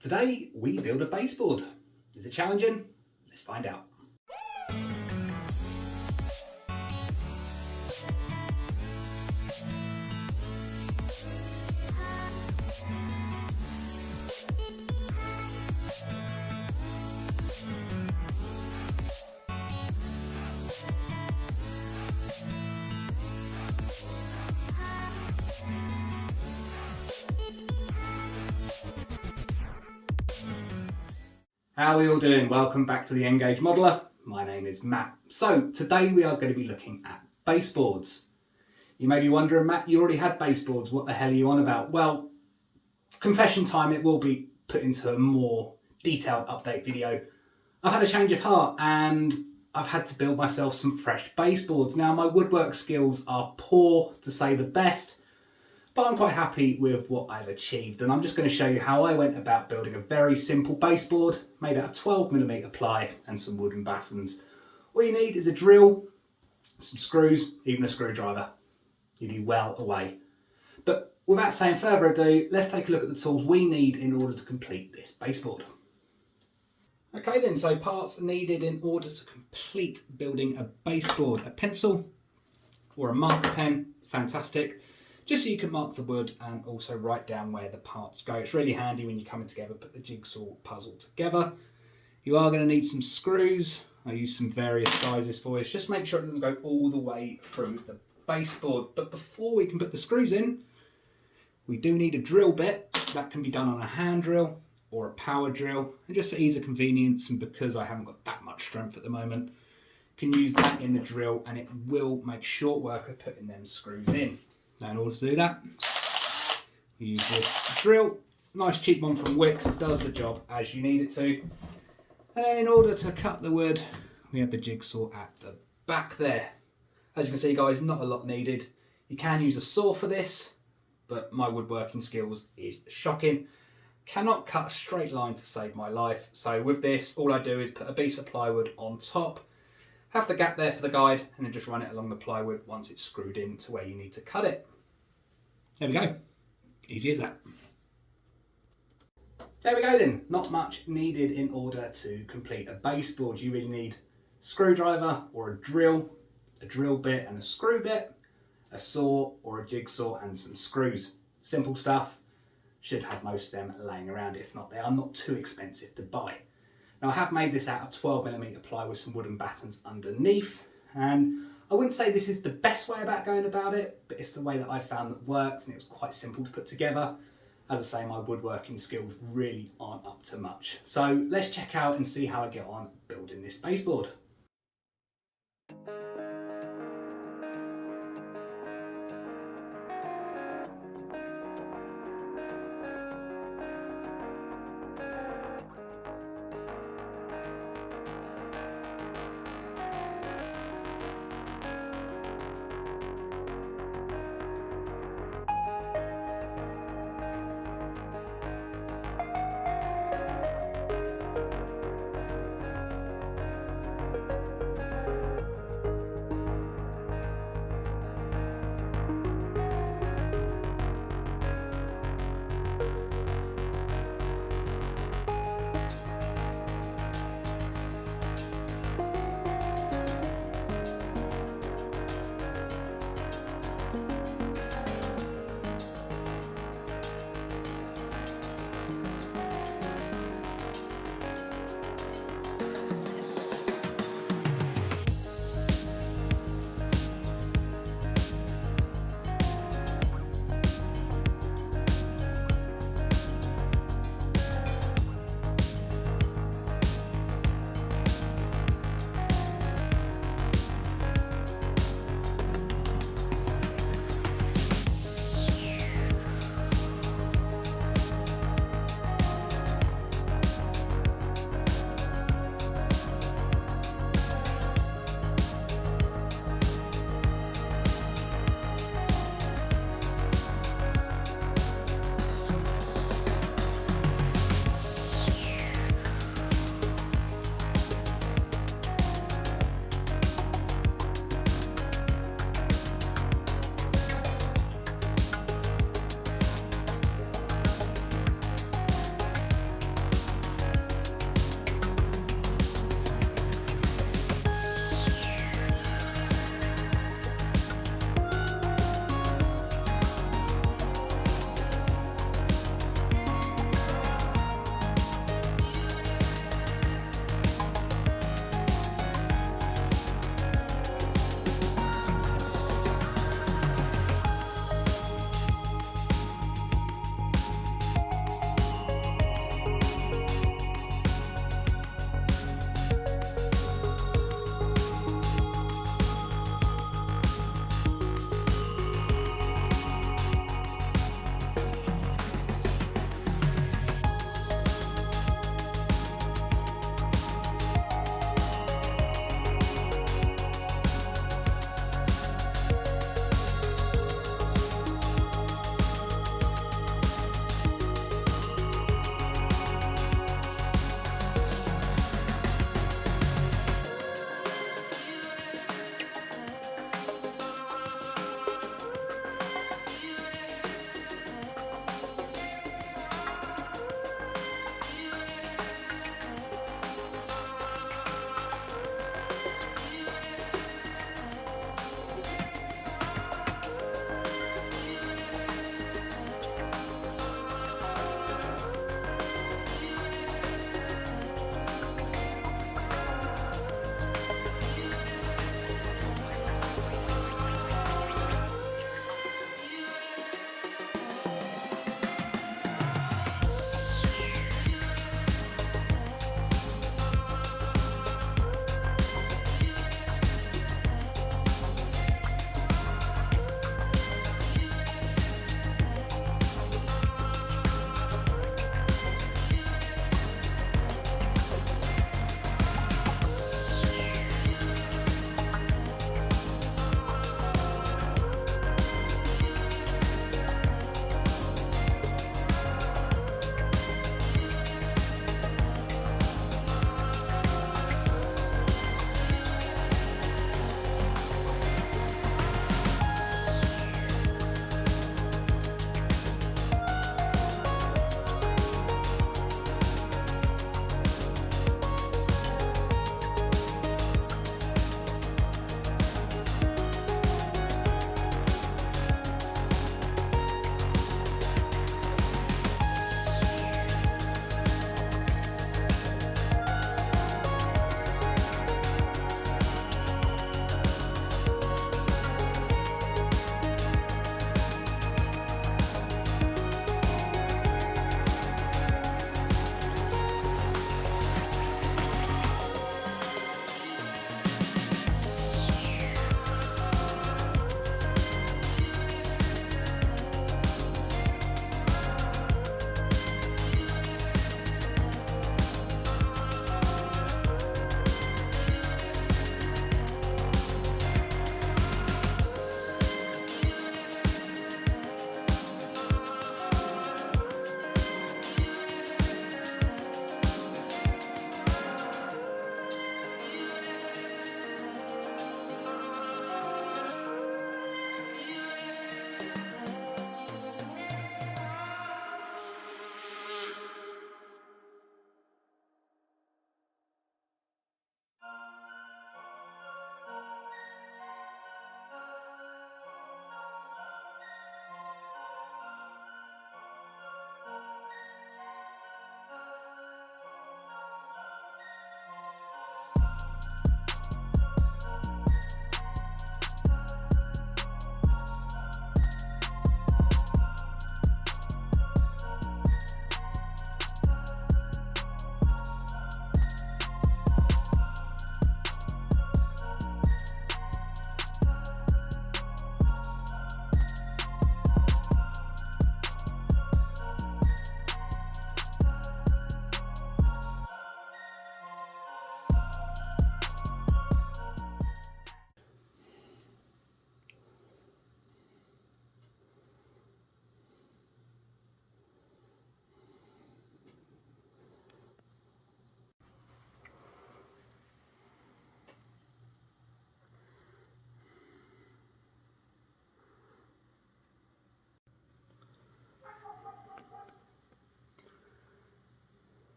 Today we build a baseboard. Is it challenging? Let's find out. How are we all doing? Welcome back to the Engage Modeler. My name is Matt. So today we are going to be looking at baseboards. You may be wondering, Matt, you already had baseboards. What the hell are you on about? Well, confession time, it will be put into a more detailed update video. I've had a change of heart and I've had to build myself some fresh baseboards. Now my woodwork skills are poor to say the best, but I'm quite happy with what I've achieved, and I'm just going to show you how I went about building a very simple baseboard made out of 12mm ply and some wooden battens. All you need is a drill, some screws, even a screwdriver. You'll be well away. But without saying further ado, let's take a look at the tools we need in order to complete this baseboard. Okay then, so parts needed in order to complete building a baseboard. A pencil or a marker pen, fantastic. Just so you can mark the wood and also write down where the parts go. It's really handy when you're coming together, put the jigsaw puzzle together. You are going to need some screws. I use some various sizes for this. Just make sure it doesn't go all the way through the baseboard. But before we can put the screws in, we do need a drill bit. That can be done on a hand drill or a power drill. And just for ease of convenience, and because I haven't got that much strength at the moment, can use that in the drill and it will make short work of putting them screws in. Now in order to do that, we use this drill, nice cheap one from Wix. It does the job as you need it to. And then in order to cut the wood, we have the jigsaw at the back there. As you can see guys, not a lot needed. You can use a saw for this, but my woodworking skills is shocking. Cannot cut a straight line to save my life. So with this, all I do is put a piece of plywood on top, have the gap there for the guide, and then just run it along the plywood once it's screwed in to where you need to cut it. There we go. Easy as that. There we go then. Not much needed in order to complete a baseboard. You really need a screwdriver or a drill bit and a screw bit, a saw or a jigsaw and some screws. Simple stuff. Should have most of them laying around. If not, they are not too expensive to buy. Now I have made this out of 12mm ply with some wooden battens underneath, and I wouldn't say this is the best way about going about it, but it's the way that I found that works, and it was quite simple to put together. As I say, my woodworking skills really aren't up to much. So let's check out and see how I get on building this baseboard.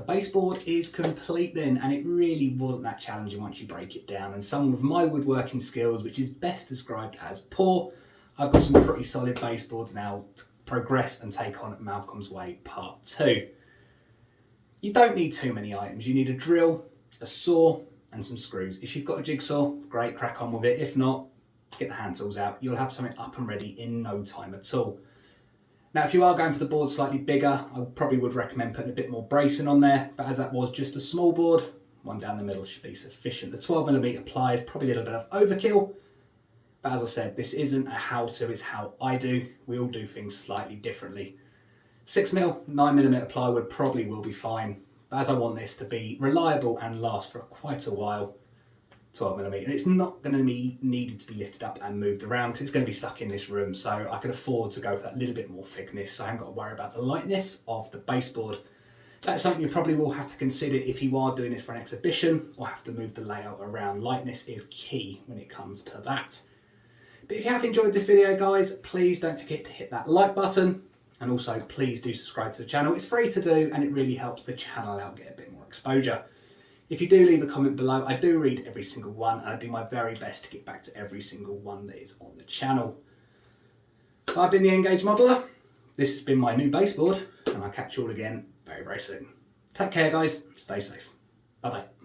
The baseboard is complete then, and it really wasn't that challenging once you break it down. And some of my woodworking skills, which is best described as poor, I've got some pretty solid baseboards now to progress and take on Malcolm's Way Part 2. You don't need too many items. You need a drill, a saw, and some screws. If you've got a jigsaw, great, crack on with it. If not, get the hand tools out. You'll have something up and ready in no time at all. Now, if you are going for the board slightly bigger, I probably would recommend putting a bit more bracing on there, but as that was just a small board, one down the middle should be sufficient. The 12mm ply is probably a little bit of overkill, but as I said, this isn't a how-to, it's how I do. We all do things slightly differently. 6mm, 9mm plywood probably will be fine, but as I want this to be reliable and last for quite a while, 12mm, and it's not going to be needed to be lifted up and moved around because it's going to be stuck in this room, so I can afford to go for that little bit more thickness, so I haven't got to worry about the lightness of the baseboard. That's something you probably will have to consider if you are doing this for an exhibition or have to move the layout around. Lightness is key when it comes to that. But if you have enjoyed this video, guys, please don't forget to hit that like button, and also please do subscribe to the channel. It's free to do and it really helps the channel out get a bit more exposure. If you do leave a comment below, I do read every single one and I do my very best to get back to every single one that is on the channel. I've been the Engage Modeler. This has been my new baseboard, and I'll catch you all again very, very soon. Take care, guys. Stay safe. Bye-bye.